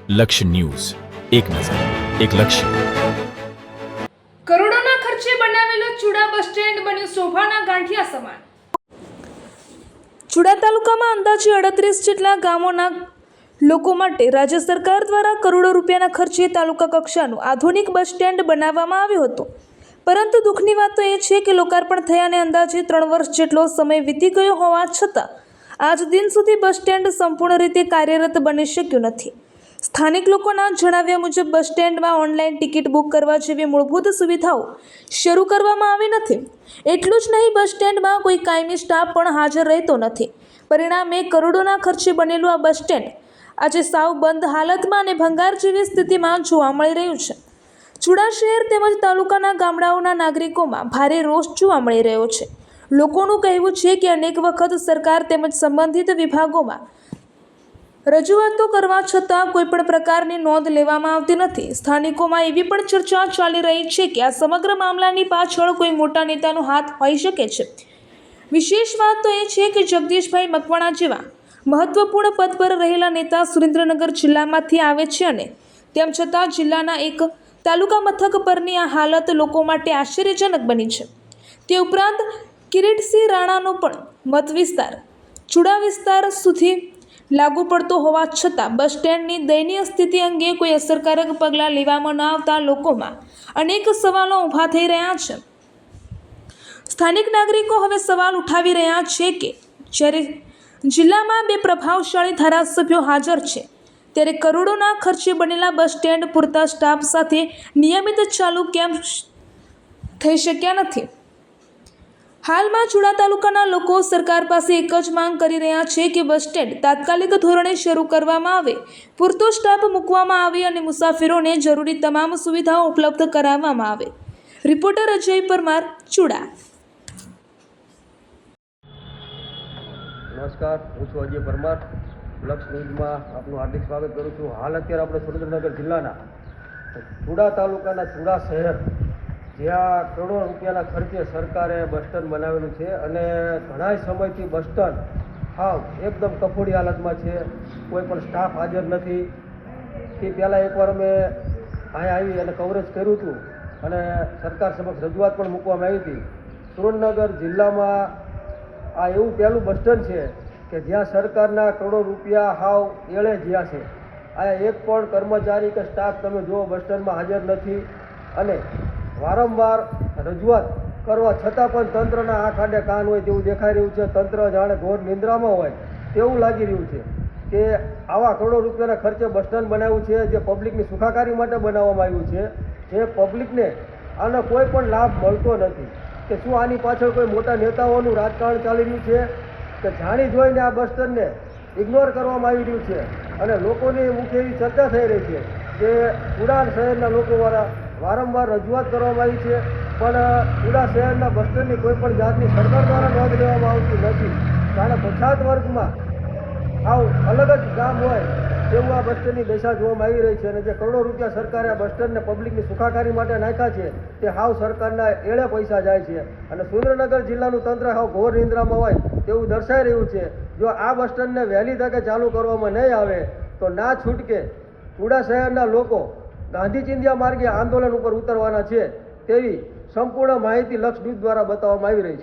લક્ષ્ય ન્યૂઝ, એક નજર, એક લક્ષ્ય. કરોડોના ખર્ચે બનાવેલો ચુડા બસ સ્ટેન્ડ બન્યું શોભાના ગાંઠિયા સમાન. ચુડા તાલુકામાં અંદાજે 38 જેટલા ગામોના લોકો માટે રાજ્ય સરકાર દ્વારા કરોડો રૂપિયાના ખર્ચે તાલુકા કક્ષાનું આધુનિક બસ સ્ટેન્ડ બનાવવામાં આવ્યું હતું. પરંતુ દુઃખની વાત તો એ છે કે લોકાર્પણ થયાને અંદાજે 3 વર્ષ જેટલો સમય વીતી ગયો હોવા છતાં આજ દિન સુધી બસ સ્ટેન્ડ સંપૂર્ણ રીતે કાર્યરત બની શક્યું નથી. સ્થાનિક લોકોના જણાવ્યા મુજબ બસ સ્ટેન્ડમાં ઓનલાઈન ટિકિટ બુક કરવા જેવી મૂળભૂત સુવિધાઓ શરૂ કરવામાં આવી નથી. એટલું જ નહીં, બસ સ્ટેન્ડમાં કોઈ કાયમી સ્ટાફ પણ હાજર રહેતો નથી. પરિણામે કરોડોના ખર્ચે બનેલું આ બસ સ્ટેન્ડ આજે સાવ બંધ હાલતમાં અને ભંગાર જેવી સ્થિતિમાં જોવા મળી રહ્યું છે. ચુડા શહેર તેમજ તાલુકાના ગામડાઓના નાગરિકોમાં ભારે રોષ જોવા મળી રહ્યો છે. લોકોનું કહેવું છે કે અનેક વખત સરકાર તેમજ સંબંધિત વિભાગોમાં રજૂઆતો કરવા છતાં કોઈ પણ પ્રકારની નોંધ લેવામાં આવતી નથી. સ્થાનિકોમાં એવી પણ ચર્ચા ચાલી રહી છે કે આ સમગ્ર મામલાની પાછળ કોઈ મોટા નેતાનો હાથ હોઈ શકે છે. વિશેષ વાત તો એ છે કે જગદીશભાઈ મકવાણા જેવા મહત્વપૂર્ણ પદ પર રહેલા નેતા સુરેન્દ્રનગર જિલ્લામાંથી આવે છે અને તેમ છતાં જિલ્લાના એક તાલુકા મથક પરની આ હાલત લોકો માટે આશ્ચર્યજનક બની છે. તે ઉપરાંત કિરીટસિંહ રાણાનો પણ મત વિસ્તાર ચુડા વિસ્તાર સુધી લાગુ પડતો હોવા છતાં બસ સ્ટેન્ડની દયનીય સ્થિતિ અંગે કોઈ અસરકારક પગલાં લેવામાં ન આવતા લોકોમાં અનેક સવાલો ઊભા થઈ રહ્યા છે. સ્થાનિક નાગરિકો હવે સવાલ ઉઠાવી રહ્યા છે કે જ્યારે જિલ્લામાં 2 પ્રભાવશાળી ધારાસભ્યો હાજર છે ત્યારે કરોડોના ખર્ચે બનેલા બસ સ્ટેન્ડ પૂરતા સ્ટાફ સાથે નિયમિત ચાલુ કેમ થઈ શક્યા નથી. હાલમાં ચુડા તાલુકાના લોકો સરકાર પાસે એક જ માંગ કરી રહ્યા છે કે બસ સ્ટેન્ડ તાત્કાલિક ધોરણે શરૂ કરવામાં આવે, પૂરતો સ્ટાફ મૂકવામાં આવે અને મુસાફરોને જરૂરી તમામ સુવિધાઓ ઉપલબ્ધ કરાવવામાં આવે. રિપોર્ટર અજય પરમાર, ચુડા. નમસ્કાર, હું છું અજય પરમાર. લક્ષ ન્યૂઝમાં આપનું હાર્દિક સ્વાગત કરું છું. હાલ અત્યારે આપણે સુરેન્દ્રનગર જિલ્લાના ચુડા તાલુકાના ચુડા શહેર, જ્યાં કરોડો રૂપિયાના ખર્ચે સરકારે બસ સ્ટેન્ડ બનાવેલું છે અને ઘણા સમયથી બસ સ્ટેન્ડ હાવ એકદમ કફોડી હાલતમાં છે. કોઈ પણ સ્ટાફ હાજર નથી. તે પહેલાં એકવાર અમે અહીંયા આવી અને કવરેજ કર્યું હતું અને સરકાર સમક્ષ રજૂઆત પણ મૂકવામાં આવી હતી. સુરેન્દ્રનગર જિલ્લામાં આ એવું પહેલું બસ સ્ટેન્ડ છે કે જ્યાં સરકારના કરોડો રૂપિયા હાવ એળે જ્યાં છે. અહીંયા એક પણ કર્મચારી કે સ્ટાફ તમે જુઓ બસ સ્ટેન્ડમાં હાજર નથી અને વારંવાર રજૂઆત કરવા છતાં પણ તંત્રના આંખ આડે કાન હોય તેવું દેખાઈ રહ્યું છે. તંત્ર જાણે ઘોર નિંદ્રામાં હોય તેવું લાગી રહ્યું છે કે આવા કરોડો રૂપિયાના ખર્ચે બસ સ્ટેન્ડ બનાવ્યું છે જે પબ્લિકની સુખાકારી માટે બનાવવામાં આવ્યું છે, જે પબ્લિકને આનો કોઈ પણ લાભ મળતો નથી. કે શું આની પાછળ કોઈ મોટા નેતાઓનું રાજકારણ ચાલી રહ્યું છે કે જાણી જોઈને આ બસ સ્ટેન્ડને ઇગ્નોર કરવામાં આવી રહ્યું છે અને લોકોની મુખ્ય એવી ચર્ચા થઈ રહી છે કે ચુડા શહેરના લોકો દ્વારા વારંવાર રજૂઆત કરવામાં આવી છે પણ ચુડા શહેરના બસ સ્ટેન્ડની કોઈ પણ જાતની સરકાર દ્વારા નોંધ લેવામાં આવતી નથી. જાણે પછાત વર્ગમાં આવું અલગ જ ગામ હોય તેવું આ બસ સ્ટેન્ડની દશા જોવામાં આવી રહી છે અને જે કરોડો રૂપિયા સરકારે આ બસ સ્ટેન્ડને પબ્લિકની સુખાકારી માટે નાખ્યા છે તે હાવ સરકારના એળે પૈસા જાય છે અને સુરેન્દ્રનગર જિલ્લાનું તંત્ર હાવ ઘોર નિંદ્રામાં હોય તેવું દર્શાઈ રહ્યું છે. જો આ બસ સ્ટેન્ડને વહેલી તકે ચાલુ કરવામાં નહીં આવે તો ના છૂટકે ચુડા શહેરના લોકો ગાંધી ચિંધ્યા માર્ગે આંદોલન ઉપર ઉતરવાના છે તેવી સંપૂર્ણ માહિતી લક્ષ ન્યૂઝ દ્વારા બતાવવામાં આવી રહી છે.